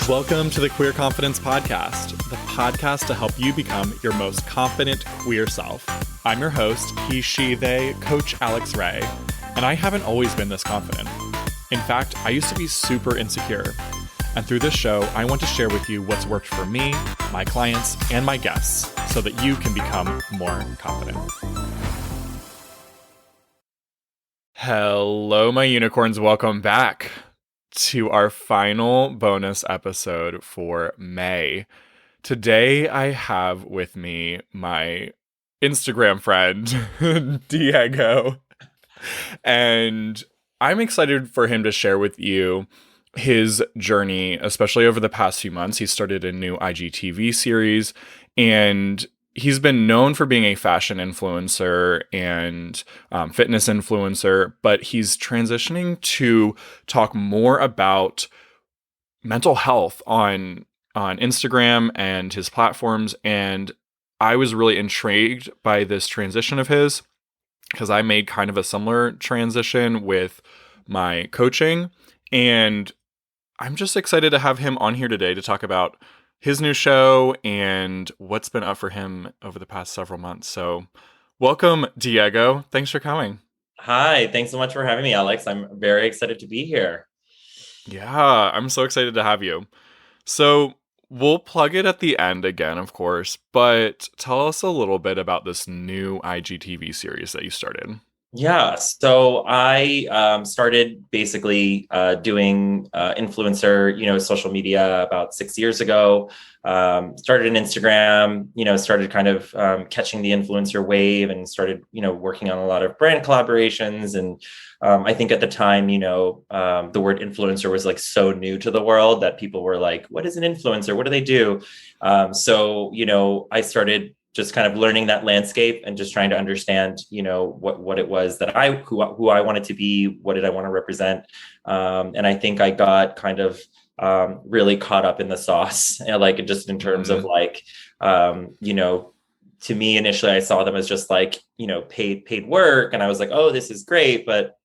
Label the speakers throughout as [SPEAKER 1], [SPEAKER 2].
[SPEAKER 1] Welcome to the Queer Confidence Podcast, the podcast to help you become your most confident queer self. I'm your host, he, she, they, Coach Alex Ray, and I haven't always been this confident. In fact, I used to be super insecure. And through this show, I want to share with you what's worked for me, my clients, and my guests so that you can become more confident. Hello, my unicorns. Welcome back to our final bonus episode for May. Today, I have with me my Instagram friend, Diego. And I'm excited for him to share with you his journey, especially over the past few months. He started a new IGTV series, and he's been known for being a fashion influencer and fitness influencer, but he's transitioning to talk more about mental health on Instagram and his platforms. And I was really intrigued by this transition of his because I made kind of a similar transition with my coaching. And I'm just excited to have him on here today to talk about his new show and what's been up for him over the past several months. So welcome, Diego. Thanks for coming.
[SPEAKER 2] Hi, thanks so much for having me, Alex. I'm very excited to be here.
[SPEAKER 1] Yeah, I'm so excited to have you. So we'll plug it at the end again, of course, but tell us a little bit about this new IGTV series that you started.
[SPEAKER 2] Yeah, so I started basically doing influencer, social media about 6 years ago. Started an Instagram, started kind of catching the influencer wave and started, working on a lot of brand collaborations. And I think at the time, the word influencer was like so new to the world that people were like, what is an influencer? What do they do? So I started just kind of learning that landscape and just trying to understand, what it was that who I wanted to be, what did I want to represent. And I think I got kind of really caught up in the sauce, like just in terms of like, to me, initially I saw them as just like, paid work. And I was like, oh, this is great. But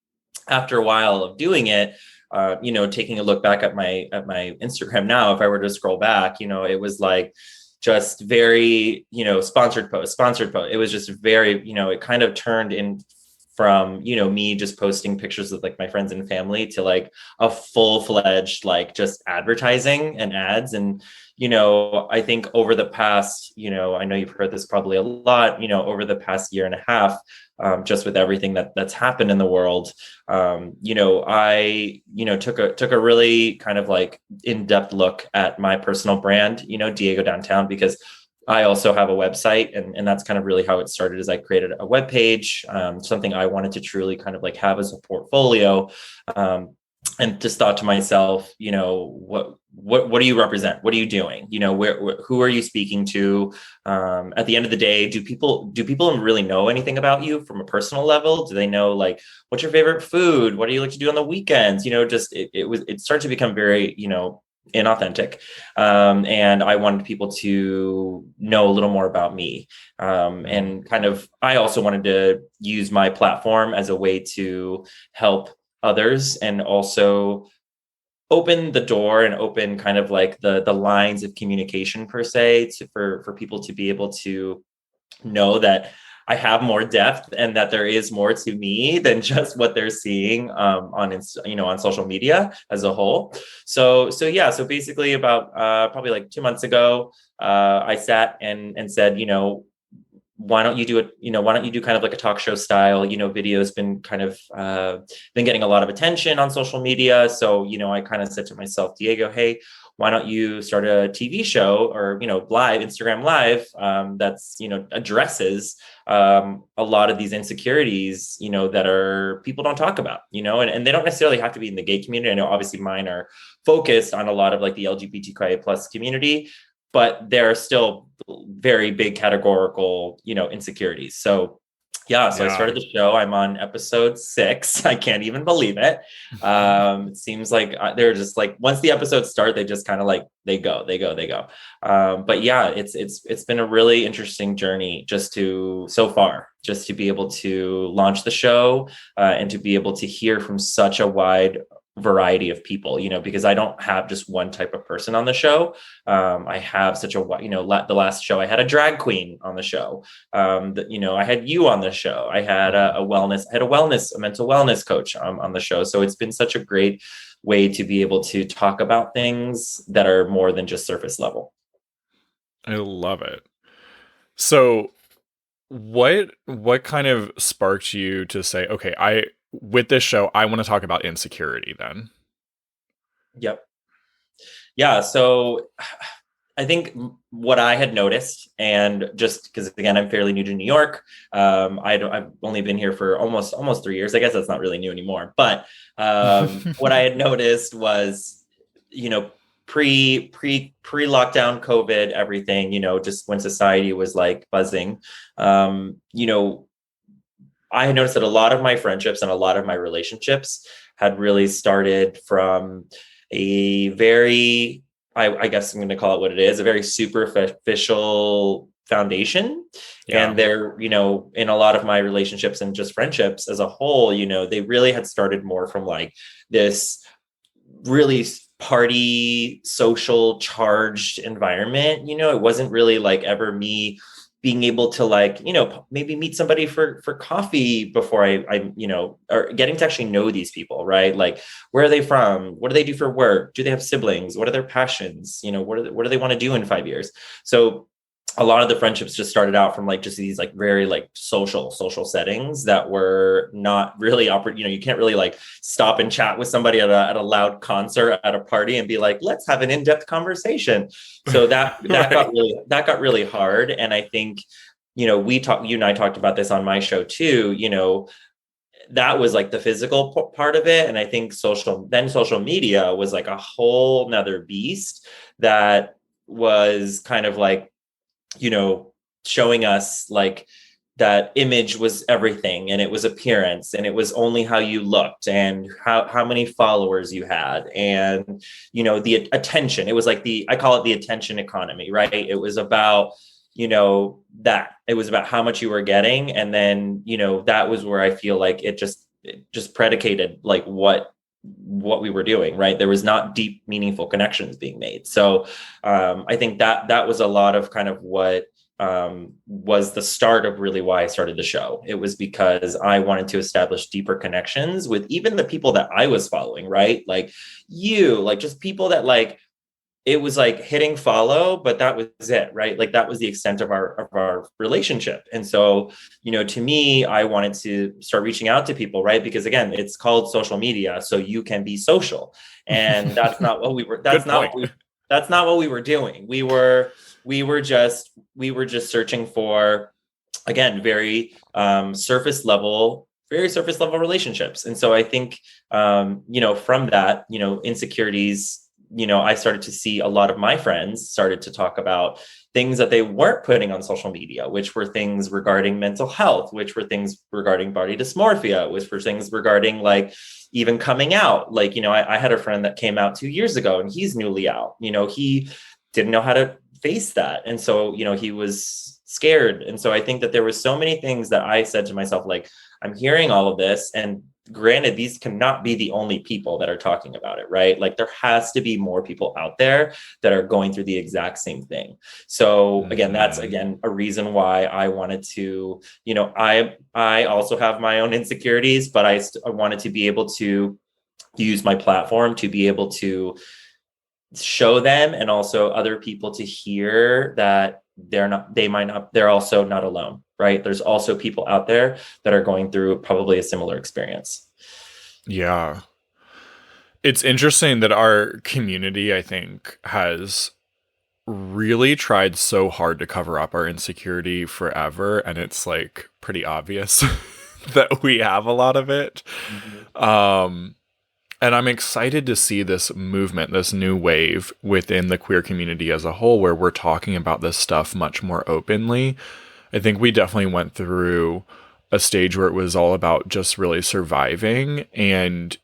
[SPEAKER 2] after a while of doing it, taking a look back at my Instagram now, if I were to scroll back, it was like, just very, sponsored post. It was just very, it kind of turned in from, me just posting pictures of like my friends and family to like a full-fledged, like just advertising and ads. And, I think over the past, I know you've heard this probably a lot, over the past year and a half, just with everything that's happened in the world, I took a really kind of like in-depth look at my personal brand, Diego Downtown, because I also have a website, and that's kind of really how it started. Is I created a web page, something I wanted to truly kind of like have as a portfolio, and just thought to myself, what do you represent? What are you doing? Who are you speaking to? At the end of the day, do people really know anything about you from a personal level? Do they know like what's your favorite food? What do you like to do on the weekends? It started to become very, inauthentic. And I wanted people to know a little more about me. And kind of, I also wanted to use my platform as a way to help others and also open the door and open kind of like the lines of communication per se for people to be able to know that I have more depth and that there is more to me than just what they're seeing on social media as a whole. So basically about probably like 2 months ago, I sat and said, why don't you do it? Why don't you do kind of like a talk show style, video's been kind of been getting a lot of attention on social media. So, I kind of said to myself, Diego, hey, why don't you start a TV show or, live Instagram live that's, addresses a lot of these insecurities, that are people don't talk about, and they don't necessarily have to be in the gay community. I know obviously mine are focused on a lot of like the LGBTQIA plus community, but there are still very big categorical, insecurities. So I started the show. I'm on episode 6. I can't even believe it. It seems like they're just like, once the episodes start, they just kind of like, they go. But yeah, it's been a really interesting journey so far, just to be able to launch the show and to be able to hear from such a wide variety of people, because I don't have just one type of person on the show. I have such a, the last show I had a drag queen on the show. I had you on the show. I had a mental wellness coach on the show. So it's been such a great way to be able to talk about things that are more than just surface level.
[SPEAKER 1] I love it. So what kind of sparked you to say, okay, I with this show, I want to talk about insecurity then?
[SPEAKER 2] Yep. Yeah. So I think what I had noticed, and just because again I'm fairly new to New York, I've only been here for almost 3 years. I guess that's not really new anymore. But what I had noticed was, pre lockdown COVID, everything, just when society was like buzzing, I had noticed that a lot of my friendships and a lot of my relationships had really started from a very, I guess I'm going to call it what it is, a very superficial foundation.
[SPEAKER 1] Yeah.
[SPEAKER 2] And they're, in a lot of my relationships and just friendships as a whole, they really had started more from like this really party, social, charged environment. It wasn't really like ever me being able to like, maybe meet somebody for coffee before or getting to actually know these people, right? Like, where are they from? What do they do for work? Do they have siblings? What are their passions? What do they want to do in 5 years? So a lot of the friendships just started out from like just these like very like social settings that were not really you can't really like stop and chat with somebody at a loud concert at a party and be like, let's have an in-depth conversation. So that
[SPEAKER 1] Right.
[SPEAKER 2] got really hard. And I think, you and I talked about this on my show too, that was like the physical part of it. And I think social media was like a whole nother beast that was kind of like, showing us like that image was everything, and it was appearance, and it was only how you looked and how many followers you had, and the attention. It was like I call it the attention economy, right? It was about that it was about how much you were getting, and then that was where I feel like it just predicated like what we were doing, right? There was not deep, meaningful connections being made. So I think that was a lot of kind of what was the start of really why I started the show. It was because I wanted to establish deeper connections with even the people that I was following, right? Like like just people that like, it was like hitting follow, but that was it, right? Like that was the extent of our relationship. And so, to me, I wanted to start reaching out to people, right? Because again, it's called social media, so you can be social, and that's not what we were.
[SPEAKER 1] Good point.
[SPEAKER 2] That's not what we were doing. We were just searching for, again, very surface level relationships. And so I think, from that, insecurities, I started to see a lot of my friends started to talk about things that they weren't putting on social media, which were things regarding mental health, which were things regarding body dysmorphia, which were things regarding like even coming out. Like, I had a friend that came out 2 years ago and he's newly out. He didn't know how to face that. And so, he was scared. And so I think that there were so many things that I said to myself, like, I'm hearing all of this, and granted, these cannot be the only people that are talking about it, right? Like there has to be more people out there that are going through the exact same thing. So again, that's again a reason why I wanted to, I also have my own insecurities, but I wanted to be able to use my platform to be able to show them, and also other people to hear that they're also not alone, right? There's also people out there that are going through probably a similar experience.
[SPEAKER 1] Yeah. It's interesting that our community, I think, has really tried so hard to cover up our insecurity forever. And it's like pretty obvious that we have a lot of it.
[SPEAKER 2] Mhm.
[SPEAKER 1] Um, and I'm excited to see this movement, this new wave within the queer community as a whole, where we're talking about this stuff much more openly. I think we definitely went through a stage where it was all about just really surviving, and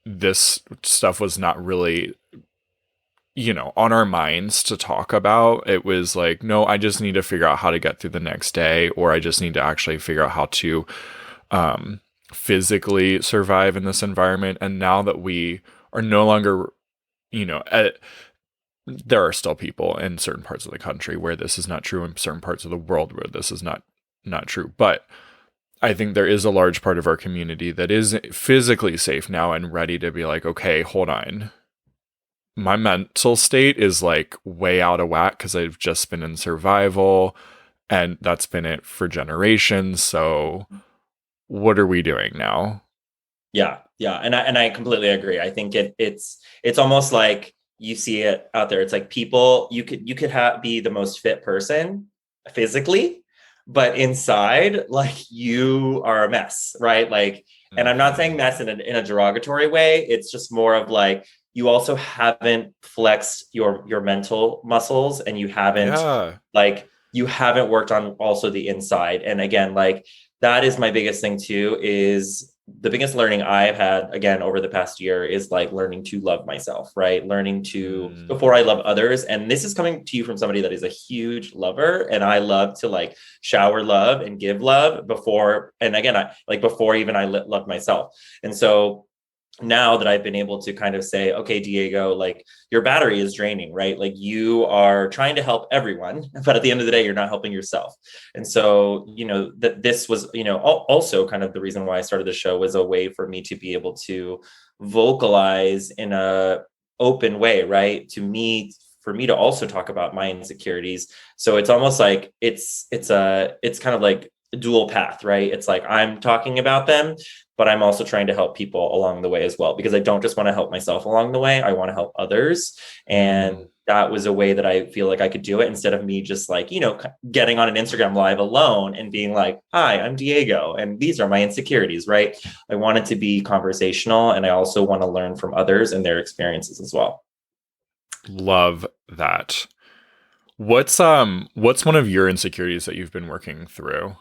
[SPEAKER 1] this stuff was not really, on our minds to talk about. It was like, no, I just need to figure out how to get through the next day, or I just need to actually figure out how to physically survive in this environment. And now that we are no longer, you know, there are still people in certain parts of the country where this is not true, in certain parts of the world where this is not true. But I think there is a large part of our community that is physically safe now and ready to be like, okay, hold on. My mental state is like way out of whack because I've just been in survival and that's been it for generations. So what are we doing now?
[SPEAKER 2] Yeah, yeah, and I completely agree. I think it's almost like you see it out there. It's like people you could have be the most fit person physically, but inside, like you are a mess, right? Like, and I'm not saying
[SPEAKER 1] Mm-hmm.
[SPEAKER 2] mess in a derogatory way. It's just more of like you also haven't flexed your mental muscles, and
[SPEAKER 1] Yeah.
[SPEAKER 2] you haven't worked on also the inside. And again, like that is my biggest thing too, is the biggest learning I've had again over the past year is like learning to love myself, right? Learning to
[SPEAKER 1] Mm.
[SPEAKER 2] before I love others. And this is coming to you from somebody that is a huge lover. And I love to like shower love and give love before. And again, I like before even I love myself. And so now that I've been able to kind of say, okay, Diego, like your battery is draining, right? Like you are trying to help everyone, but at the end of the day, you're not helping yourself. And so, that this was, also kind of the reason why I started the show was a way for me to be able to vocalize in a open way, right? For me to also talk about my insecurities. So it's almost like it's kind of like a dual path, right? It's like I'm talking about them, but I'm also trying to help people along the way as well, because I don't just want to help myself along the way. I want to help others. And
[SPEAKER 1] Mm.
[SPEAKER 2] that was a way that I feel like I could do it, instead of me just like, getting on an Instagram live alone and being like, hi, I'm Diego, and these are my insecurities, right? I want it to be conversational. And I also want to learn from others and their experiences as well.
[SPEAKER 1] Love that. What's one of your insecurities that you've been working through?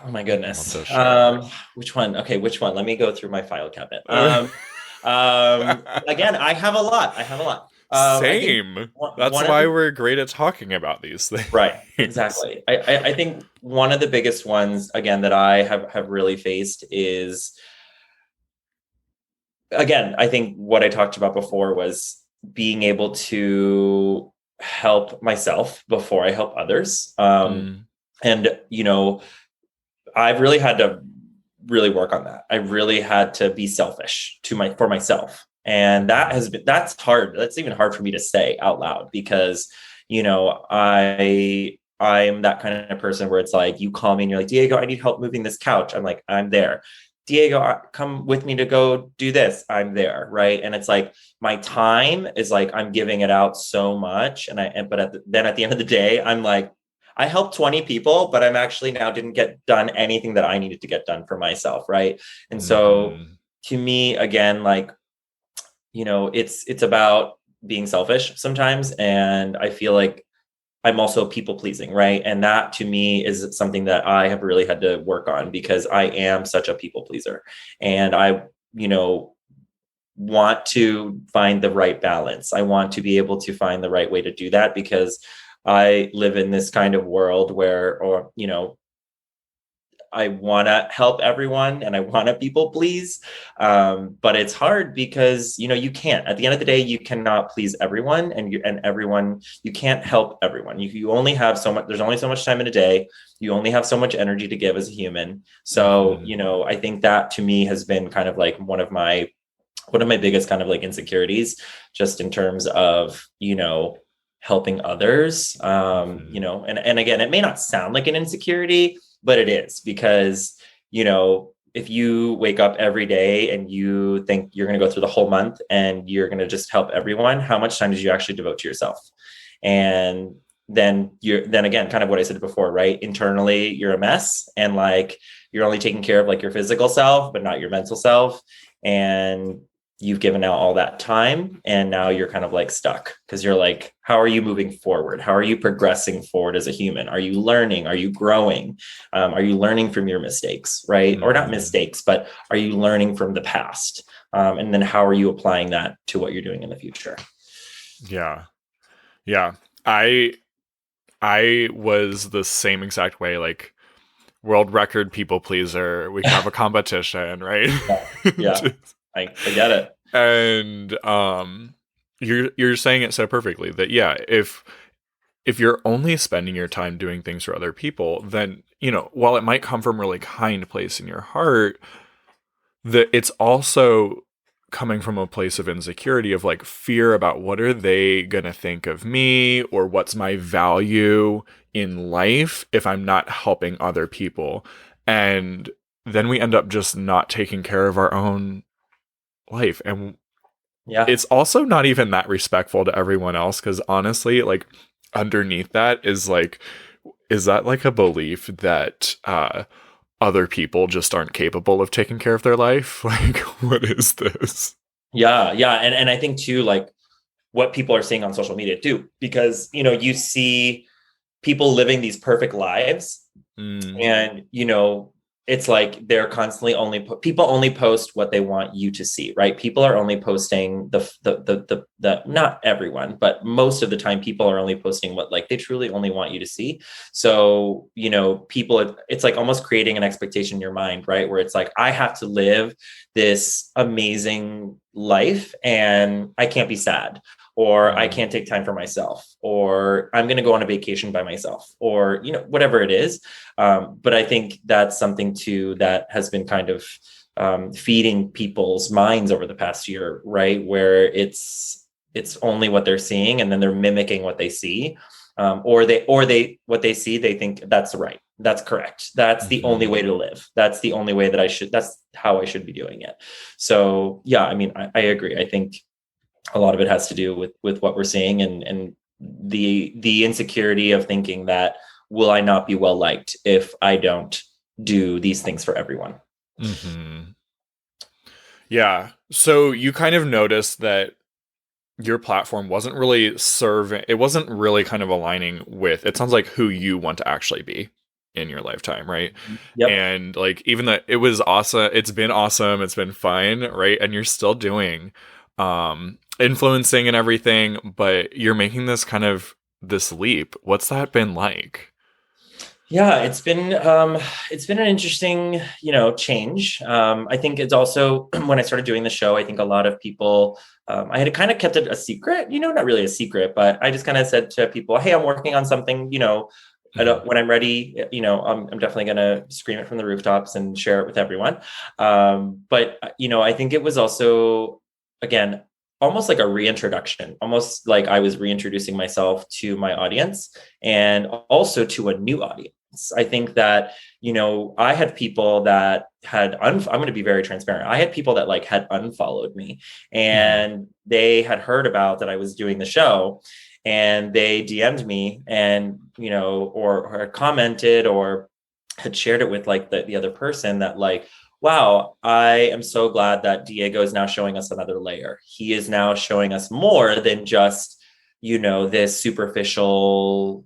[SPEAKER 2] Oh my
[SPEAKER 1] Love
[SPEAKER 2] goodness.
[SPEAKER 1] to share.
[SPEAKER 2] Which one? Okay, which one? Let me go through my file cabinet.
[SPEAKER 1] Uh,
[SPEAKER 2] Again, I have a lot. I have a lot. I think
[SPEAKER 1] Same. That's
[SPEAKER 2] one of
[SPEAKER 1] why
[SPEAKER 2] the
[SPEAKER 1] we're great at talking about these
[SPEAKER 2] right,
[SPEAKER 1] things.
[SPEAKER 2] exactly. I think one of the biggest ones again that I have really faced is, again, I think what I talked about before was being able to help myself before I help others.
[SPEAKER 1] Mm,
[SPEAKER 2] And I've really had to really work on that. I really had to be selfish for myself. And
[SPEAKER 1] mhm,
[SPEAKER 2] that's hard. That's even hard for me to say out loud, because, I'm that kind of person where it's like you call me and you're like, Diego, I need help moving this couch. I'm like, I'm there. Diego, come with me to go do this. I'm there. Right. And it's like my time is like I'm giving it out so much. But then at the end of the day, I'm like, I helped 20 people, but I'm actually now didn't get done anything that I needed to get done for myself. Right. And so
[SPEAKER 1] mhm,
[SPEAKER 2] to me, again, like, it's about being selfish sometimes. And I feel like I'm also people pleasing. Right. And that to me is something that I have really had to work on, because I am such a people pleaser. And you know, want to find the right balance. I want to be able to find the right way to do that, because I live in this kind of world where, I want to help everyone and I want to people please. But it's hard because, you can't, at the end of the day, you cannot please everyone, and everyone, you can't help everyone. You only have so much, there's only so much time in a day. You only have so much energy to give as a human. So,
[SPEAKER 1] mhm,
[SPEAKER 2] I think that to me has been kind of like one of my biggest kind of like insecurities, just in terms of, helping others.
[SPEAKER 1] mhm,
[SPEAKER 2] And again, it may not sound like an insecurity, but it is, because, if you wake up every day and you think you're going to go through the whole month and you're going to just help everyone, how much time did you actually devote to yourself? And then again, kind of what I said before, right? Internally, you're a mess, and like you're only taking care of like your physical self, but not your mental self. And you've given out all that time, and now you're kind of like stuck, because you're like, how are you moving forward? How are you progressing forward as a human? Are you learning? Are you growing? Are you learning from your mistakes, right? Or not
[SPEAKER 1] mhm.
[SPEAKER 2] mistakes, but are you learning from the past? And then how are you applying that to what you're doing in the future?
[SPEAKER 1] Yeah. Yeah. I I was the same exact way, like world record people pleaser. We could have a competition, right?
[SPEAKER 2] Yeah, yeah, I get it.
[SPEAKER 1] And you're saying it so perfectly that yeah, if you're only spending your time doing things for other people, then, while it might come from a really kind place in your heart, that it's also coming from a place of insecurity, of like fear about what are they going to think of me, or what's my value in life if I'm not helping other people. And then we end up just not taking care of our own life. And
[SPEAKER 2] Yeah.
[SPEAKER 1] it's also not even that respectful to everyone else, because honestly, like, underneath that is that like a belief that other people just aren't capable of taking care of their life? Like, what is this?
[SPEAKER 2] Yeah. Yeah. And I think too, like what people are seeing on social media too, because, you see people living these perfect lives,
[SPEAKER 1] Mm,
[SPEAKER 2] and it's like they're constantly people only post what they want you to see, right? People are only posting the not everyone, but most of the time people are only posting what like they truly only want you to see. So people, it's like almost creating an expectation in your mind, right, where it's like I have to live this amazing life and I can't be sad, or I
[SPEAKER 1] mm,
[SPEAKER 2] can't take time for myself, or I'm going to go on a vacation by myself, or whatever it is. But I think that's something too that has been kind of feeding people's minds over the past year, right? Where it's only what they're seeing, and then they're mimicking what they see, or they what they see, they think that's right, that's correct, that's the only
[SPEAKER 1] mm-hmm,
[SPEAKER 2] way to live, that's the only way that that's how I should be doing it. So yeah, I mean, I agree. I think a lot of it has to do with what we're seeing, and the insecurity of thinking that will I not be well liked if I don't do these things for everyone.
[SPEAKER 1] mm-hmm. Yeah. So you kind of noticed that your platform wasn't really serving, it wasn't really kind of aligning with, it sounds like, who you want to actually be in your lifetime, right?
[SPEAKER 2] Yep.
[SPEAKER 1] And like, even that it was awesome, it's been fun, right? And you're still doing influencing and everything, but you're making this kind of this leap. What's that been like?
[SPEAKER 2] Yeah, it's been an interesting, change. I think it's also when I started doing the show, I think a lot of people, I had kind of kept it a secret, not really a secret, but I just kind of said to people, "Hey, I'm working on something, I
[SPEAKER 1] Mm-hmm.
[SPEAKER 2] don't, when I'm ready, I'm definitely going to scream it from the rooftops and share it with everyone." But I think it was also, again, almost like a reintroduction, almost like I was reintroducing myself to my audience, and also to a new audience. I think that, I had people that I'm going to be very transparent. I had people that like had unfollowed me,
[SPEAKER 1] Mm-hmm.
[SPEAKER 2] and they had heard about that I was doing the show, and they DM'd me, and, or commented, or had shared it with like the other person, that like, wow, I am so glad that Diego is now showing us another layer. He is now showing us more than just, this superficial,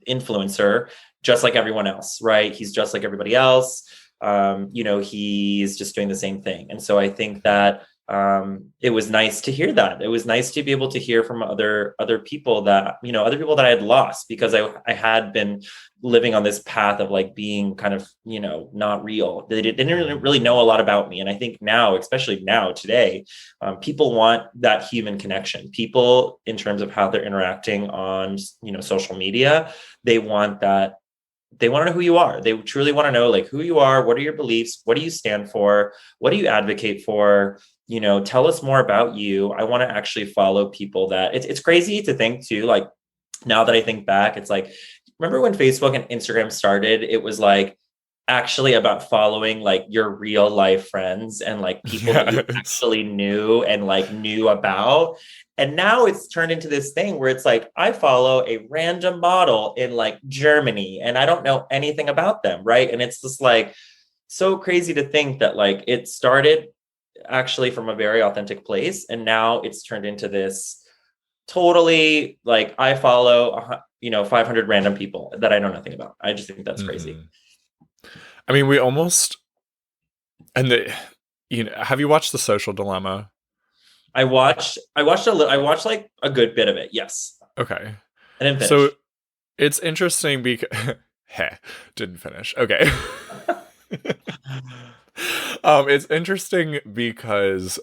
[SPEAKER 2] influencer, just like everyone else, right? He's just like everybody else. He's just doing the same thing. And so I think that it was nice to hear that. It was nice to be able to hear from other people that, other people that I had lost, because I had been living on this path of like being kind of, not real. They didn't really know a lot about me. And I think now, especially now today, people want that human connection. People, in terms of how they're interacting on, social media, they want that. They want to know who you are. They truly want to know like who you are. What are your beliefs? What do you stand for? What do you advocate for? Tell us more about you. I want to actually follow people that it's crazy to think too. Like, now that I think back, it's like, remember when Facebook and Instagram started? It was like actually about following like your real life friends and like people that you
[SPEAKER 1] Yes.
[SPEAKER 2] actually knew and like knew about. And now it's turned into this thing where it's like I follow a random model in like Germany and I don't know anything about them, right? And it's just like so crazy to think that like it started actually from a very authentic place, and now it's turned into this totally like I follow 500 random people that I know nothing about. I just think that's crazy.
[SPEAKER 1] Mm-hmm. I mean, we almost, and have you watched The Social Dilemma?
[SPEAKER 2] I watched like a good bit of it. Yes.
[SPEAKER 1] Okay.
[SPEAKER 2] I didn't
[SPEAKER 1] So
[SPEAKER 2] finish.
[SPEAKER 1] it's interesting because, heh, didn't finish. Okay. It's interesting because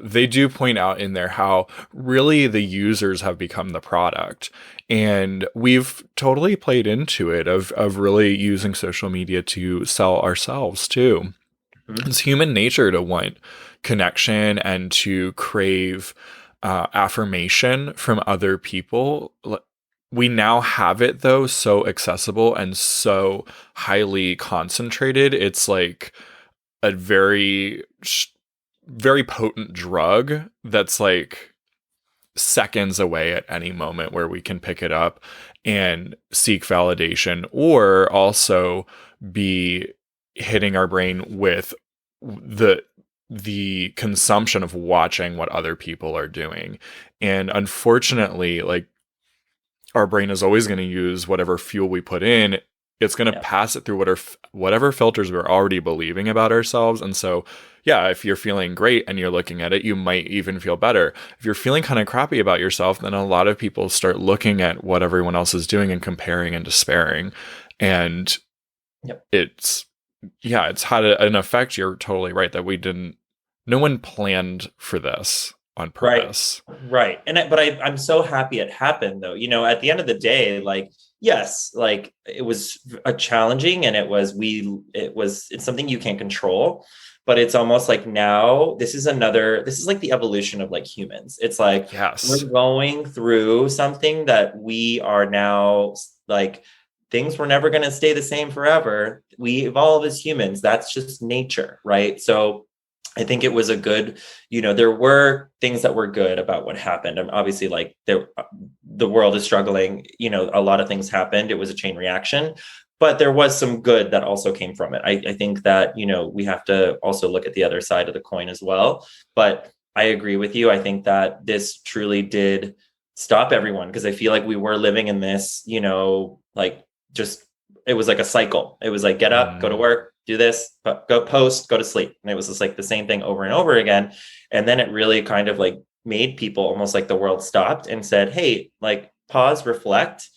[SPEAKER 1] they do point out in there how really the users have become the product. And we've totally played into it of really using social media to sell ourselves too.
[SPEAKER 2] Mhm.
[SPEAKER 1] It's human nature to want connection and to crave affirmation from other people. We now have it though so accessible and so highly concentrated. It's like a very potent drug that's like seconds away at any moment where we can pick it up and seek validation or also be hitting our brain with the consumption of watching what other people are doing. And unfortunately, like our brain is always going to use whatever fuel we put in. It's going to
[SPEAKER 2] Yeah.
[SPEAKER 1] pass it through whatever filters we're already believing about ourselves. And so, yeah, if you're feeling great and you're looking at it, you might even feel better. If you're feeling kind of crappy about yourself, then a lot of people start looking at what everyone else is doing and comparing and despairing. And
[SPEAKER 2] Yep.
[SPEAKER 1] it's, yeah, it's had an effect. You're totally right that no one planned for this on
[SPEAKER 2] Right.
[SPEAKER 1] purpose.
[SPEAKER 2] Right. I'm so happy it happened though. At the end of the day, like, yes, like it was a challenging and it's something you can't control, but it's almost like now this is like the evolution of like humans. It's like
[SPEAKER 1] Yes.
[SPEAKER 2] we're going through something that we are now like things were never going to stay the same forever. We evolve as humans. That's just nature, right? So I think it was a good, there were things that were good about what happened. And obviously, like the world is struggling. A lot of things happened. It was a chain reaction, but there was some good that also came from it. I think that, we have to also look at the other side of the coin as well. But I agree with you. I think that this truly did stop everyone because I feel like we were living in this, like just it was like a cycle. It was like get up, go to
[SPEAKER 1] Mm.
[SPEAKER 2] work, do this, go post, go to sleep. And it was just like the same thing over and over again. And then it really kind of like made people almost like the world stopped and said, hey, like pause, reflect.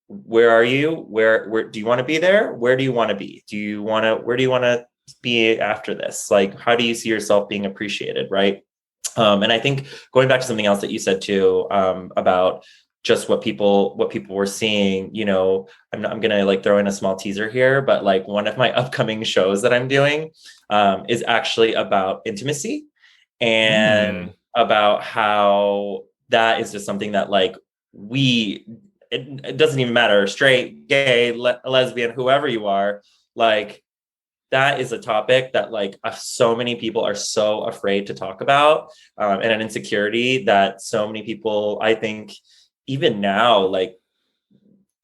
[SPEAKER 2] Where are you? Where do you want to be there? Where do you want to be? Where do you want to be after this? Like, how do you see yourself being appreciated? Right. And I think going back to something else that you said too, about just what people were seeing, I'm gonna like throw in a small teaser here, but like one of my upcoming shows that I'm doing is actually about intimacy and
[SPEAKER 1] Mm.
[SPEAKER 2] about how that is just something that like we it doesn't even matter straight, gay, lesbian, whoever you are, like that is a topic that like so many people are so afraid to talk about, and an insecurity that so many people I think even now like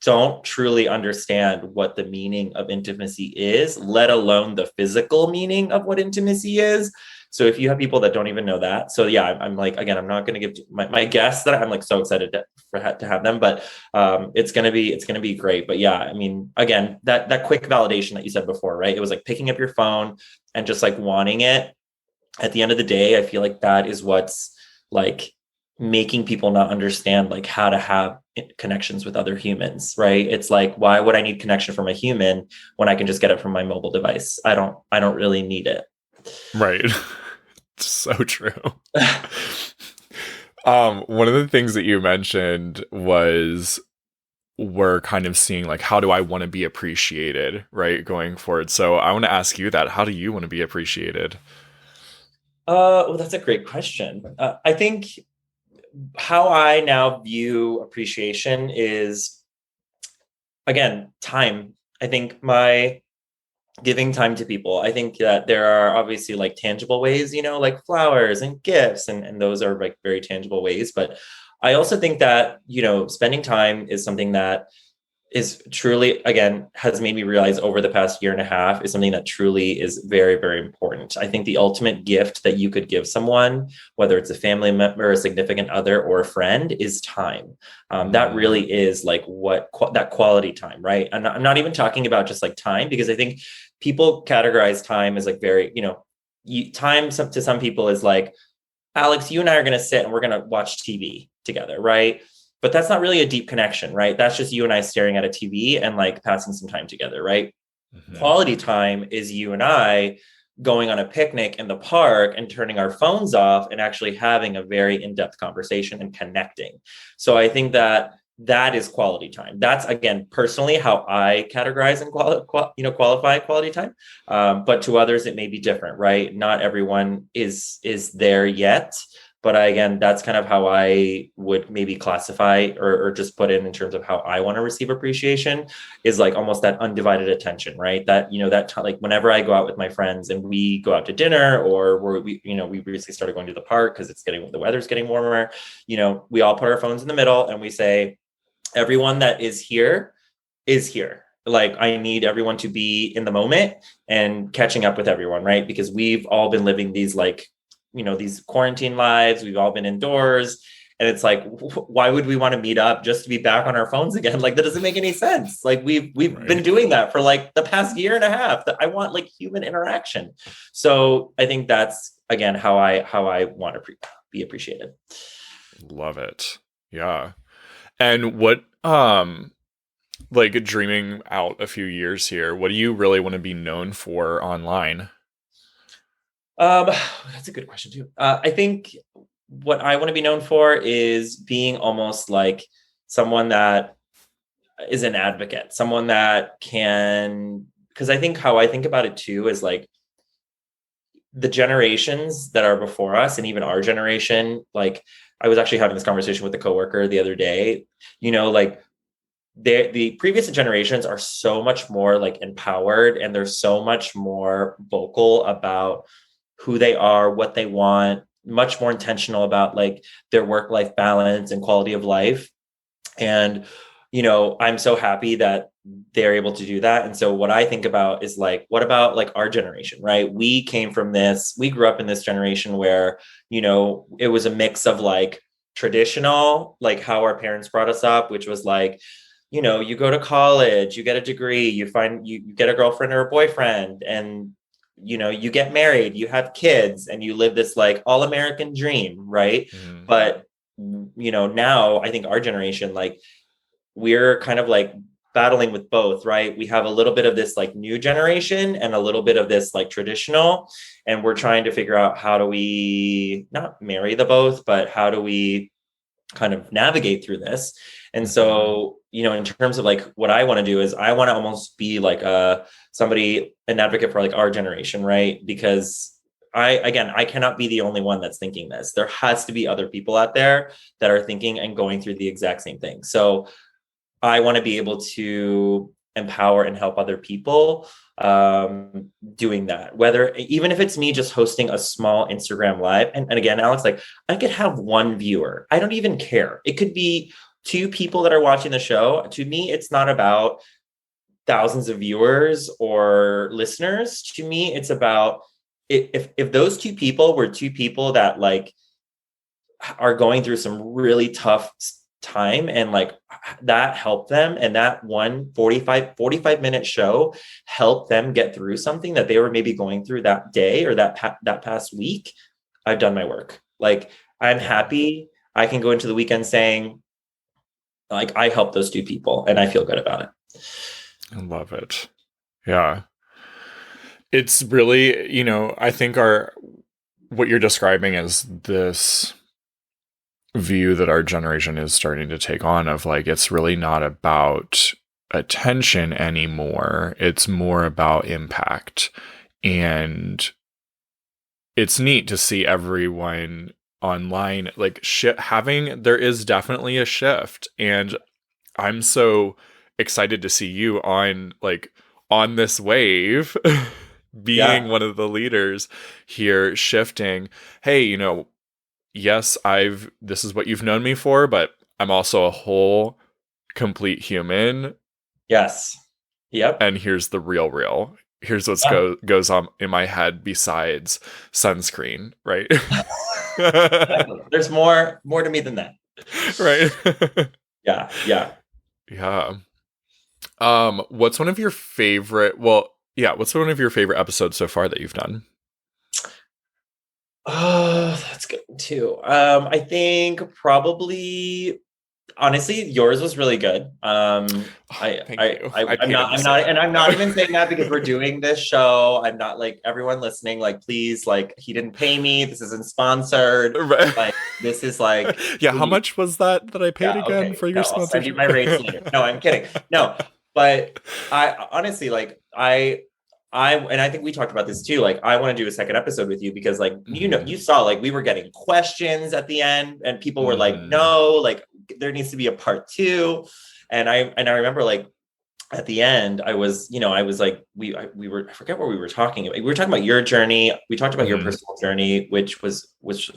[SPEAKER 2] don't truly understand what the meaning of intimacy is, let alone the physical meaning of what intimacy is. So if you have people that don't even know that, so yeah, I'm like, again, I'm not going to give my guests that I'm like so excited to have them, but it's going to be great. But yeah, I mean, again, that quick validation that you said before, right? It was like picking up your phone and just like wanting it. At the end of the day, I feel like that is what's like making people not understand like how to have connections with other humans, right? It's like, why would I need connection from a human when I can just get it from my mobile device? I don't really need it.
[SPEAKER 1] Right. So true. One of the things that you mentioned was we're kind of seeing like how do I want to be appreciated, right, going forward. So I want to ask you that. How do you want to be appreciated?
[SPEAKER 2] Well, that's a great question. I think how I now view appreciation is again time. I think my giving time to people. I think that there are obviously like tangible ways, like flowers and gifts, and those are like very tangible ways. But I also think that, spending time is something that is truly, again, has made me realize over the past year and a half is something that truly is very, very important. I think the ultimate gift that you could give someone, whether it's a family member, a significant other, or a friend, is time. That
[SPEAKER 1] Mm.
[SPEAKER 2] really is like that quality time, right? And I'm not even talking about just like time, because I think people categorize time as like very, time to some people is like, Alex, you and I are going to sit and we're going to watch TV together, right? But that's not really a deep connection, right? That's just you and I staring at a TV and like passing some time together, right?
[SPEAKER 1] Mhm.
[SPEAKER 2] Quality time is you and I going on a picnic in the park and turning our phones off and actually having a very in-depth conversation and connecting. So I think that that is quality time. That's, again, personally how I categorize and qualify quality time. But to others, it may be different, right? Not everyone is there yet. But again, that's kind of how I would maybe classify or just put in terms of how I want to receive appreciation, is like almost that undivided attention, right? That, like whenever I go out with my friends and we go out to dinner, or we recently started going to the park because the weather's getting warmer, we all put our phones in the middle and we say, everyone that is here is here. Like, I need everyone to be in the moment and catching up with everyone, right? Because we've all been living these these quarantine lives. We've all been indoors. And it's like, why would we want to meet up just to be back on our phones again? Like, that doesn't make any sense. Like, we've
[SPEAKER 1] Right.
[SPEAKER 2] been doing that for like the past year and a half. That I want like human interaction. So I think that's, again, how I want to be appreciated.
[SPEAKER 1] Love it. Yeah. And what, like dreaming out a few years here, what do you really want to be known for online?
[SPEAKER 2] That's a good question too. I think what I want to be known for is being almost like someone that is an advocate, someone that can, because I think how I think about it too is like the generations that are before us and even our generation. Like, I was actually having this conversation with a coworker the other day, like the previous generations are so much more like empowered, and they're so much more vocal about who they are, what they want, much more intentional about like their work-life balance and quality of life. And, I'm so happy that they're able to do that. And so what I think about is like, what about like our generation, right? We grew up in this generation where, it was a mix of like traditional, like how our parents brought us up, which was like, you go to college, you get a degree, you get a girlfriend or a boyfriend, and you get married, you have kids, and you live this like all American dream, right?
[SPEAKER 1] Mm.
[SPEAKER 2] But now I think our generation, like, we're kind of like battling with both, right? We have a little bit of this like new generation and a little bit of this like traditional, and we're trying to figure out how do we not marry the both, but how do we kind of navigate through this. And so, in terms of like what I want to do is I want to almost be like an advocate for like our generation, right? Because I cannot be the only one that's thinking this. There has to be other people out there that are thinking and going through the exact same thing. So I want to be able to empower and help other people doing that, whether even if it's me just hosting a small Instagram live. And again, Alex, like, I could have one viewer. I don't even care. It could be two people that are watching the show. To me, it's not about thousands of viewers or listeners. To me, it's about if those two people were two people that like are going through some really tough time, and like that helped them, and that 45 minute show helped them get through something that they were maybe going through that day or that past week, I've done my work. Like, I'm happy I can go into the weekend saying like I helped those two people and I feel good about it.
[SPEAKER 1] I love it. Yeah. It's really, I think what you're describing is this view that our generation is starting to take on of like, it's really not about attention anymore. It's more about impact. And it's neat to see everyone online like there is definitely a shift. And I'm so excited to see you on this wave being
[SPEAKER 2] Yeah.
[SPEAKER 1] one of the leaders here, shifting. Hey, yes, this is what you've known me for, but I'm also a whole complete human.
[SPEAKER 2] Yes. Yep.
[SPEAKER 1] And here's the real. Here's what
[SPEAKER 2] Yeah.
[SPEAKER 1] goes on in my head besides sunscreen, right?
[SPEAKER 2] Exactly. There's more to me than that.
[SPEAKER 1] Right.
[SPEAKER 2] Yeah. Yeah.
[SPEAKER 1] Yeah. What's one of your favorite episodes so far that you've done?
[SPEAKER 2] Oh, that's good too. I think probably honestly, yours was really good.
[SPEAKER 1] Oh, thank you. I
[SPEAKER 2] I'm
[SPEAKER 1] paid him
[SPEAKER 2] not,
[SPEAKER 1] to say
[SPEAKER 2] and I'm
[SPEAKER 1] that.
[SPEAKER 2] not even saying that because we're doing this show. I'm not like everyone listening, like, please, like, he didn't pay me. This isn't sponsored.
[SPEAKER 1] Right.
[SPEAKER 2] Like, this is like,
[SPEAKER 1] Yeah, how
[SPEAKER 2] we,
[SPEAKER 1] much was that I paid
[SPEAKER 2] yeah,
[SPEAKER 1] again
[SPEAKER 2] okay.
[SPEAKER 1] for your
[SPEAKER 2] No, I'll send you
[SPEAKER 1] sponsorship?
[SPEAKER 2] my rates later. No, I'm kidding. No, but I honestly, like, and I think we talked about this too. Like, I want to do a second episode with you because, like,
[SPEAKER 1] Hmm.
[SPEAKER 2] you saw, like, we were getting questions at the end, and people were like,
[SPEAKER 1] Hmm.
[SPEAKER 2] no, like, there needs to be a part two. And I remember, like, at the end, I was like, we were, I forget what we were talking about. We were talking about your journey. We talked about your
[SPEAKER 1] Hmm.
[SPEAKER 2] personal journey, which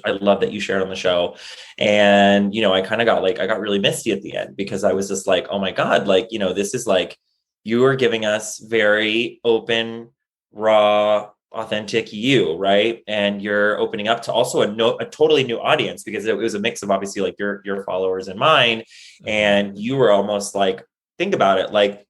[SPEAKER 2] I love that you shared on the show. And, I kind of got like, I got really misty at the end because I was just like, oh my God, like, this is like, you are giving us very open, raw, authentic you, right? And you're opening up to also a totally new audience because it was a mix of obviously like your followers and mine.
[SPEAKER 1] Hmm.
[SPEAKER 2] And you were almost like, think about it, like,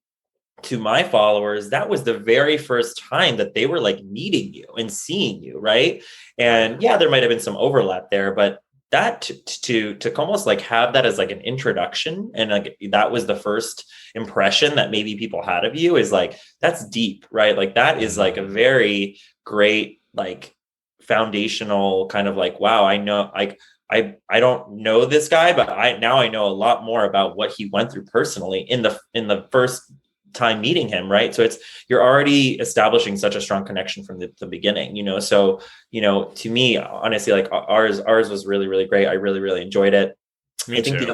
[SPEAKER 2] to my followers, that was the very first time that they were like meeting you and seeing you, right?
[SPEAKER 1] Right.
[SPEAKER 2] And yeah, there might have been some overlap there, but that to almost like have that as like an introduction and like that was the first impression that maybe people had of you is like that's deep, right? Like that is like a
[SPEAKER 1] Hmm.
[SPEAKER 2] very great like foundational kind of like wow, I know like I don't know this guy, but I know a lot more about what he went through personally in the first time meeting him, right? So it's you're already establishing such a strong connection from the beginning, So, to me, honestly, like ours was really, really great. I really, really enjoyed it.
[SPEAKER 1] Me
[SPEAKER 2] I think
[SPEAKER 1] too.
[SPEAKER 2] the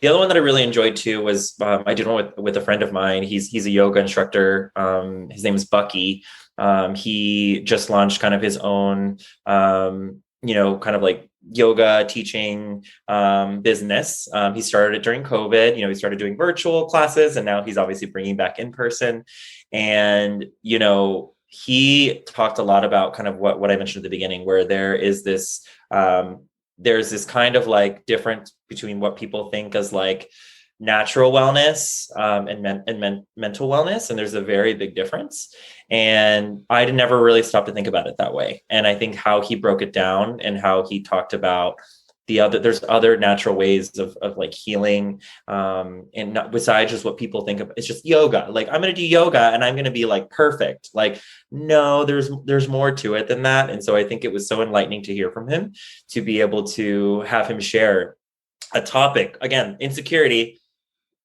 [SPEAKER 2] other one that I really enjoyed too was I did one with a friend of mine. He's a yoga instructor. His name is Bucky. He just launched kind of his own, kind of like yoga teaching business. He started it during COVID. He started doing virtual classes, and now he's obviously bringing back in person. And he talked a lot about kind of what I mentioned at the beginning, where there's this kind of like difference between what people think as like natural wellness and mental wellness, and there's a very big difference. And I never really stopped to think about it that way. And I think how he broke it down and how he talked about there's other natural ways of like healing, and not besides just what people think of. It's just yoga. Like I'm going to do yoga and I'm going to be like perfect. Like no, there's more to it than that. And so I think it was so enlightening to hear from him, to be able to have him share a topic again, insecurity.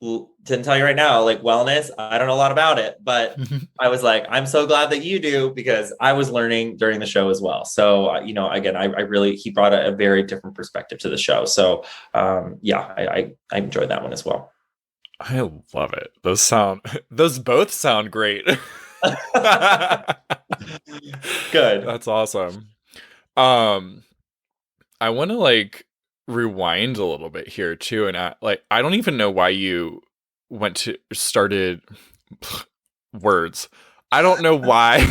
[SPEAKER 2] To tell you right now, like wellness, I don't know a lot about it, but I was like, I'm so glad that you do because I was learning during the show as well. So, again, I really, he brought a very different perspective to the show. So, yeah, I enjoyed that one as well.
[SPEAKER 1] I love it. Those both sound great.
[SPEAKER 2] Good.
[SPEAKER 1] That's awesome. Um, I want to like rewind a little bit here too, and like I don't even know why you went to started words. I don't know why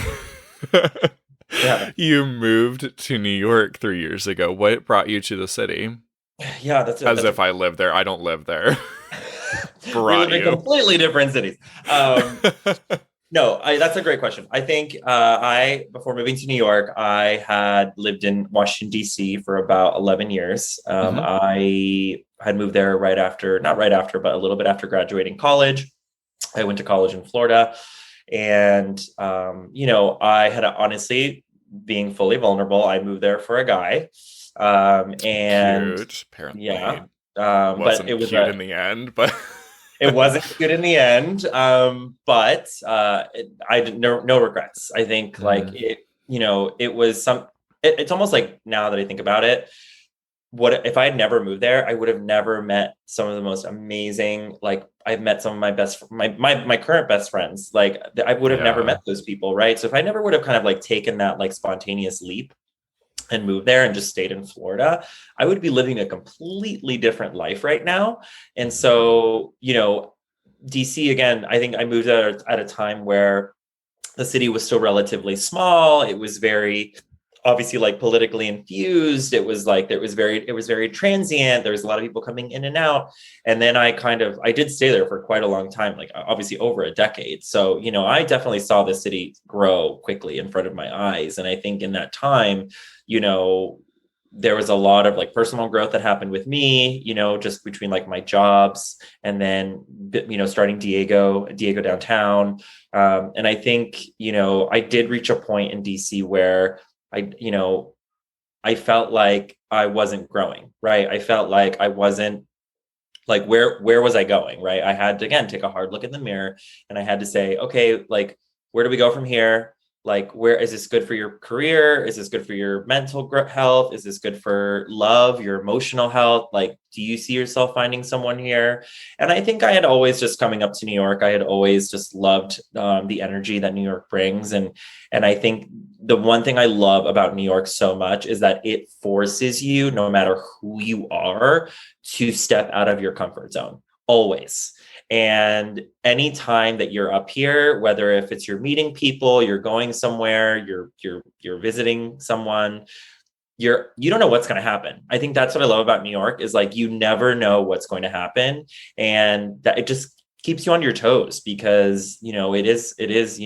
[SPEAKER 2] Yeah.
[SPEAKER 1] you moved to New York 3 years ago. What brought you to the city?
[SPEAKER 2] Yeah,
[SPEAKER 1] As if I live there. I don't live there.
[SPEAKER 2] we
[SPEAKER 1] Brought
[SPEAKER 2] live in
[SPEAKER 1] you.
[SPEAKER 2] completely different cities. No, that's a great question. I think before moving to New York, I had lived in Washington, D.C. for about 11 years.
[SPEAKER 1] Hmm.
[SPEAKER 2] I had moved there right after, not right after, but a little bit after graduating college. I went to college in Florida. And, I had honestly, being fully vulnerable, I moved there for a guy. And
[SPEAKER 1] Cute.
[SPEAKER 2] yeah,
[SPEAKER 1] Apparently
[SPEAKER 2] but
[SPEAKER 1] wasn't cute in the end, but
[SPEAKER 2] it wasn't good in the end, but I did no regrets. I think like
[SPEAKER 1] Mm,
[SPEAKER 2] it was it's almost like now that I think about it, what if I had never moved there, I would have never met some of the most amazing, like I've met some of my my current best friends. Like I would have never
[SPEAKER 1] yeah.
[SPEAKER 2] met those people, right? So if I never would have kind of like taken that like spontaneous leap and moved there and just stayed in Florida, I would be living a completely different life right now. And
[SPEAKER 1] Mhm.
[SPEAKER 2] so, DC again, I think I moved at a time where the city was still relatively small. It was very obviously like politically infused. It was very transient. There was a lot of people coming in and out. And then I did stay there for quite a long time, like obviously over a decade. So, I definitely saw the city grow quickly in front of my eyes. And I think in that time, you know, there was a lot of like personal growth that happened with me, just between like my jobs and then, starting Diego downtown. And I think, I did reach a point in DC where I felt like I wasn't growing, right? I felt like I wasn't like where was I going, right? I had to again take a hard look in the mirror and I had to say, okay, like where do we go from here? Like where is this good for your career? Is this good for your mental health? Is this good for love, your emotional health? Like do you see yourself finding someone here? And I think I had always just coming up to New York, I had always just loved the energy that New York brings, and I think the one thing I love about New York so much is that it forces you, no matter who you are, to step out of your comfort zone always. And anytime that you're up here, whether if it's you're meeting people, you're going somewhere, you're visiting someone, you don't know what's going to happen. I think that's what I love about New York is like you never know what's going to happen, and that it just keeps you on your toes because it is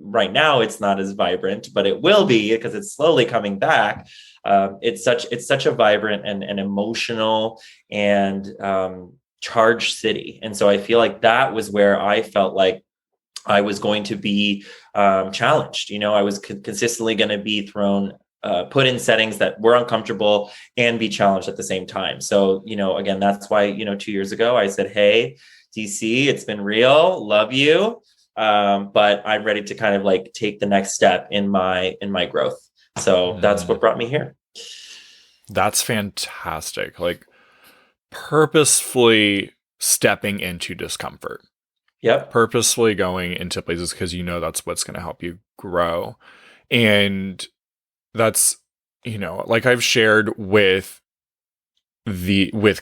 [SPEAKER 2] right now it's not as vibrant, but it will be because it's slowly coming back. It's such a vibrant and emotional and charged city, and so I feel like that was where I felt like I was going to be challenged. I was consistently going to be put in settings that were uncomfortable and be challenged at the same time. So, again, that's why, 2 years ago I said, hey, DC, it's been real, love you. But I'm ready to kind of like take the next step in my growth. So that's what brought me here.
[SPEAKER 1] That's fantastic. Like purposefully stepping into discomfort,
[SPEAKER 2] Yep.
[SPEAKER 1] purposefully going into places because that's what's going to help you grow. And that's, like I've shared with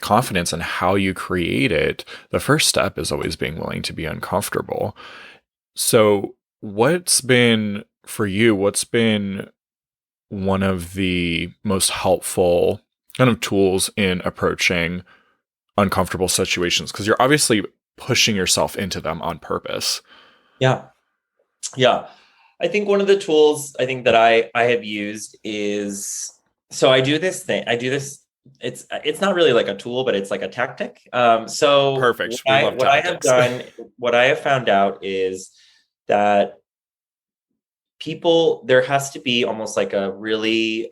[SPEAKER 1] confidence and how you create it, the first step is always being willing to be uncomfortable. So what's been for you, what's been one of the most helpful kind of tools in approaching uncomfortable situations? Because you're obviously pushing yourself into them on purpose.
[SPEAKER 2] Yeah. Yeah. I think one of the tools I think that I have used is, so I do this thing. I do this. It's not really like a tool, but it's like a tactic. So
[SPEAKER 1] Perfect. We love
[SPEAKER 2] what I have
[SPEAKER 1] tactics.
[SPEAKER 2] done, what I have found out is that people, there has to be almost like a really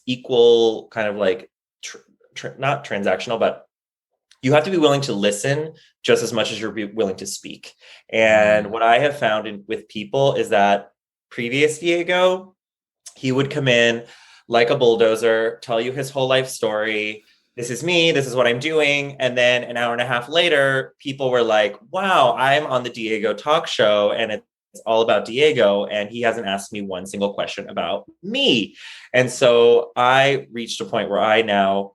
[SPEAKER 2] equal kind of like not transactional, but you have to be willing to listen just as much as you're willing to speak. And what I have found with people is that previous Diego, he would come in like a bulldozer, tell you his whole life story. This is me, this is what I'm doing. And then an hour and a half later, people were like, wow, I'm on the Diego talk show and it's all about Diego. And he hasn't asked me one single question about me. And so I reached a point where I now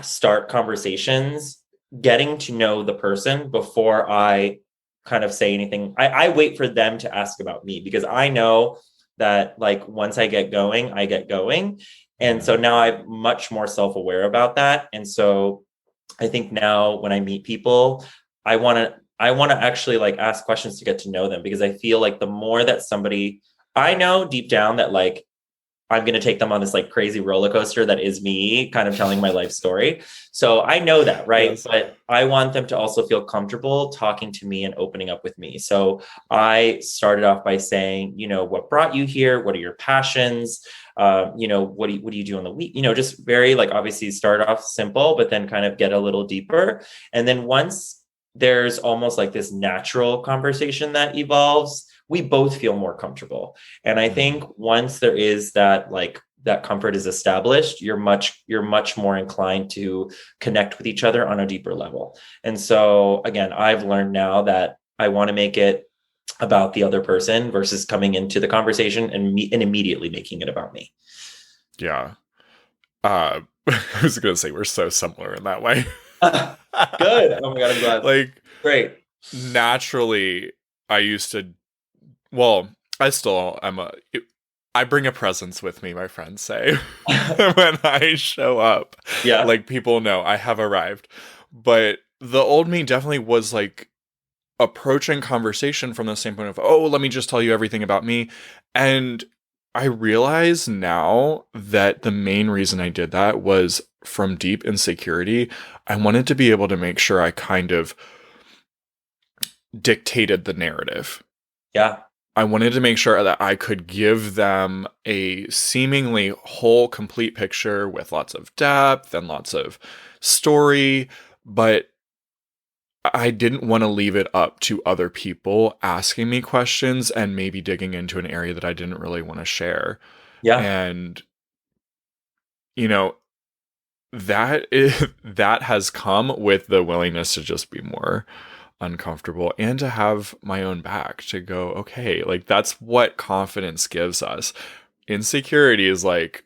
[SPEAKER 2] start conversations getting to know the person before I kind of say anything. I wait for them to ask about me because I know that like once I get going, I get going. And so now I'm much more self-aware about that. And so I think now when I meet people, I want to actually like ask questions to get to know them because I feel like the more that somebody, I know deep down that like I'm going to take them on this like crazy roller coaster that is me kind of telling my life story. So I know that, right?
[SPEAKER 1] Yes.
[SPEAKER 2] But I want them to also feel comfortable talking to me and opening up with me. So I started off by saying, what brought you here? What are your passions? What do you do on the week? Just very like obviously start off simple, but then kind of get a little deeper. And then once there's almost like this natural conversation that evolves, we both feel more comfortable. And I think once there is that like that comfort is established, you're much more inclined to connect with each other on a deeper level. And so again, I've learned now that I want to make it about the other person versus coming into the conversation and immediately making it about me.
[SPEAKER 1] Yeah. I was gonna say we're so similar in that way.
[SPEAKER 2] Good. Oh my God, I'm glad.
[SPEAKER 1] Like
[SPEAKER 2] Great.
[SPEAKER 1] naturally, I used to. Well, I still am I bring a presence with me, my friends say, when I show up.
[SPEAKER 2] Yeah.
[SPEAKER 1] Like people know I have arrived. But the old me definitely was like approaching conversation from the standpoint of, oh, let me just tell you everything about me. And I realize now that the main reason I did that was from deep insecurity. I wanted to be able to make sure I kind of dictated the narrative.
[SPEAKER 2] Yeah.
[SPEAKER 1] I wanted to make sure that I could give them a seemingly whole, complete picture with lots of depth and lots of story, but I didn't want to leave it up to other people asking me questions and maybe digging into an area that I didn't really want to share.
[SPEAKER 2] Yeah.
[SPEAKER 1] And, you know, that is that has come with the willingness to just be more uncomfortable and to have my own back to go, okay, like that's what confidence gives us. Insecurity is like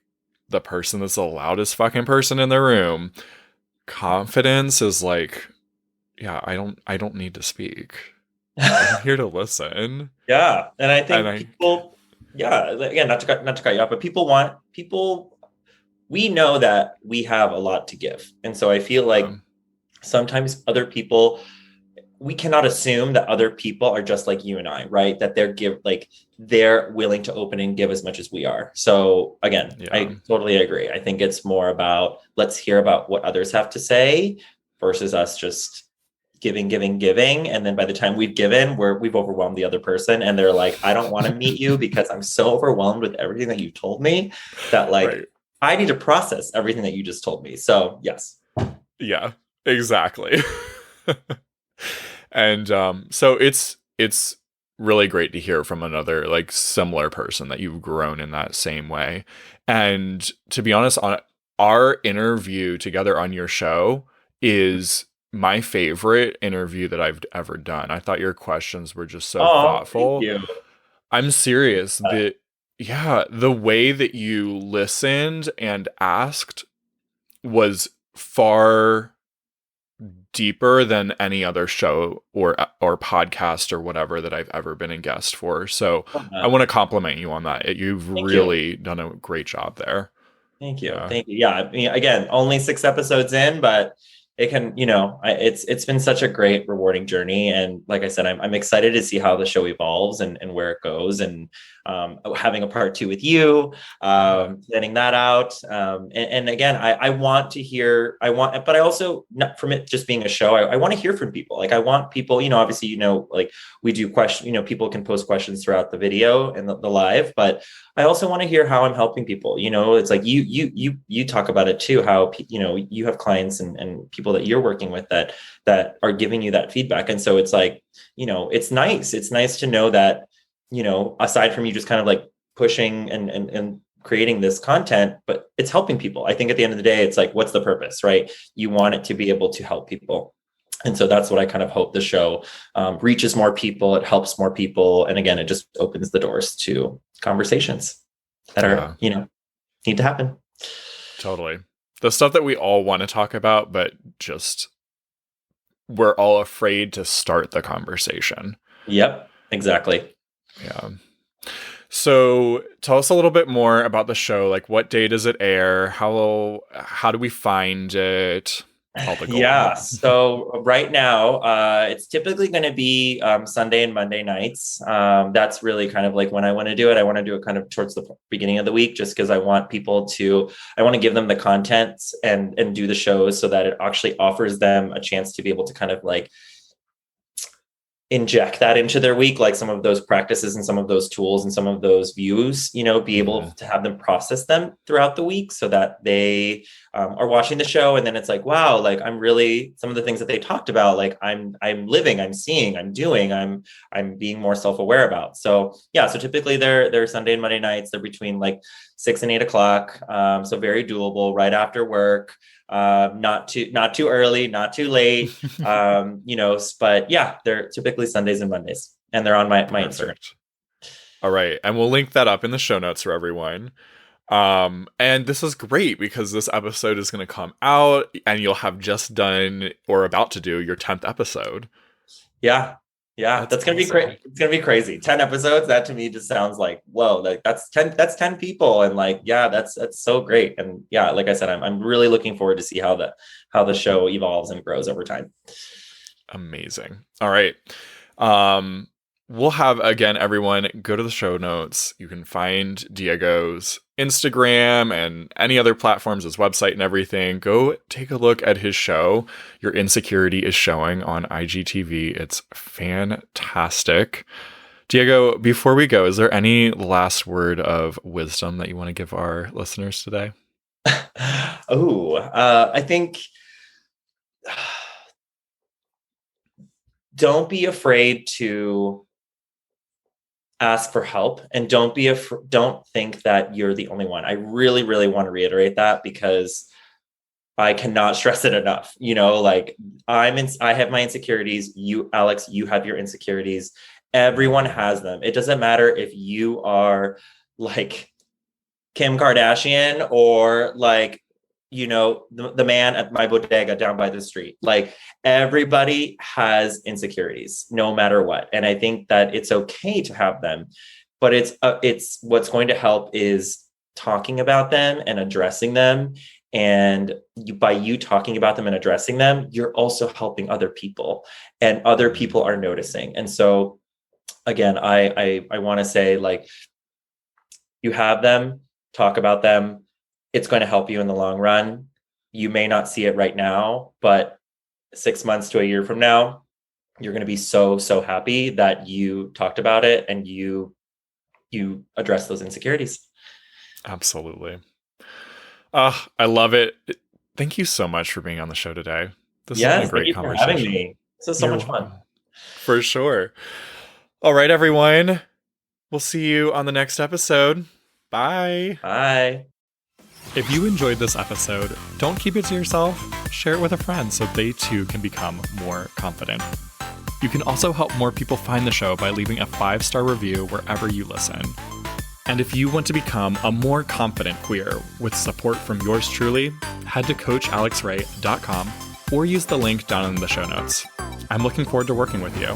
[SPEAKER 1] the person that's the loudest fucking person in the room. Confidence is like, yeah, I don't need to speak. I'm here to listen.
[SPEAKER 2] Yeah. And I
[SPEAKER 1] And
[SPEAKER 2] think
[SPEAKER 1] I
[SPEAKER 2] people, yeah, again, not to cut you off, but people, we know that we have a lot to give. And so I feel like sometimes other people, we cannot assume that other people are just like you and I, right? That they're willing to open and give as much as we are. So again,
[SPEAKER 1] yeah.
[SPEAKER 2] I totally agree. I think it's more about let's hear about what others have to say versus us just giving. And then by the time we've given, we've overwhelmed the other person. And they're like, I don't want to meet you because I'm so overwhelmed with everything that you told me that like
[SPEAKER 1] Right.
[SPEAKER 2] I need to process everything that you just told me. So yes.
[SPEAKER 1] Yeah. Exactly. And so it's really great to hear from another like similar person that you've grown in that same way. And to be honest, on our interview together on your show is my favorite interview that I've ever done. I thought your questions were just so
[SPEAKER 2] Oh, thank
[SPEAKER 1] thoughtful.
[SPEAKER 2] you.
[SPEAKER 1] I'm serious. The way that you listened and asked was far deeper than any other show or podcast or whatever that I've ever been a guest for. So I want to compliment you on that. You've
[SPEAKER 2] Thank you.
[SPEAKER 1] really done a great job there.
[SPEAKER 2] Thank you.
[SPEAKER 1] Yeah.
[SPEAKER 2] Thank you. Yeah. I mean, again, only 6 episodes in, but it can, it's been such a great, rewarding journey. And like I said, I'm excited to see how the show evolves and where it goes. And having a part two with you,
[SPEAKER 1] Yeah.
[SPEAKER 2] planning that out. And again, I want to hear, but I also, not from it just being a show, I want to hear from people. Like I want people, obviously, like we do people can post questions throughout the video and the live, but I also want to hear how I'm helping people. It's like you talk about it too, how you have clients and people that you're working with that are giving you that feedback. And so it's like, it's nice. It's nice to know that, aside from you just kind of like pushing and creating this content, but it's helping people. I think at the end of the day, it's like, what's the purpose, right? You want it to be able to help people. And so that's what I kind of hope the show reaches more people. It helps more people. And again, it just opens the doors to conversations that are,
[SPEAKER 1] Yeah.
[SPEAKER 2] need to happen.
[SPEAKER 1] Totally. The stuff that we all want to talk about, but just we're all afraid to start the conversation.
[SPEAKER 2] Yep, exactly.
[SPEAKER 1] Yeah. So tell us a little bit more about the show. Like, what day does it air? How do we find it? All the
[SPEAKER 2] Yeah.
[SPEAKER 1] goals.
[SPEAKER 2] So right now, it's typically going to be Sunday and Monday nights. That's really kind of like when I want to do it. I want to do it kind of towards the beginning of the week, just because I want I want to give them the content and do the shows so that it actually offers them a chance to be able to kind of like inject that into their week, like some of those practices and some of those tools and some of those views, be able to have them process them throughout the week so that they are watching the show. And then it's like, wow, like I'm really, some of the things that they talked about, like I'm living, I'm seeing, I'm doing, I'm being more self-aware about. So yeah, so typically they're Sunday and Monday nights. They're between like 6 and 8 o'clock. So very doable right after work. Not too early, not too late. But yeah, they're typically Sundays and Mondays, and they're on my Instagram.
[SPEAKER 1] Perfect. All right. And we'll link that up in the show notes for everyone. And this is great because this episode is going to come out and you'll have just done or about to do your 10th episode.
[SPEAKER 2] Yeah. Yeah.
[SPEAKER 1] That's
[SPEAKER 2] That's going to be
[SPEAKER 1] awesome.
[SPEAKER 2] crazy. It's going to be crazy. 10 episodes. That to me just sounds like, whoa, like that's 10 people. And like, yeah, that's so great. And yeah, like I said, I'm really looking forward to see how the show evolves and grows over time.
[SPEAKER 1] Amazing. All right. Um, we'll have, again, everyone go to the show notes. You can find Diego's Instagram and any other platforms, his website and everything. Go take a look at his show. Your Insecurity is showing on IGTV. It's fantastic. Diego, before we go, is there any last word of wisdom that you want to give our listeners today?
[SPEAKER 2] I think don't be afraid to ask for help, and don't think that you're the only one. I really, really want to reiterate that, because I cannot stress it enough. Like I have my insecurities. You, Alex, you have your insecurities. Everyone has them. It doesn't matter if you are like Kim Kardashian or like, the man at my bodega down by the street. Like everybody has insecurities no matter what. And I think that it's okay to have them, but it's what's going to help is talking about them and addressing them. And by you talking about them and addressing them, you're also helping other people, and other people are noticing. And so again, I want to say, like, you have them, talk about them. It's going to help you in the long run. You may not see it right now, but 6 months to a year from now, you're going to be so, so happy that you talked about it and you address those insecurities.
[SPEAKER 1] Absolutely. I love it. Thank you so much for being on the show today. This has been a great conversation.
[SPEAKER 2] For having me. This is so much fun.
[SPEAKER 1] For sure. All right, everyone. We'll see you on the next episode. Bye.
[SPEAKER 2] Bye.
[SPEAKER 1] If you enjoyed this episode, don't keep it to yourself. Share it with a friend so they too can become more confident. You can also help more people find the show by leaving a 5-star review wherever you listen. And if you want to become a more confident queer with support from yours truly, head to coachalexray.com or use the link down in the show notes. I'm looking forward to working with you.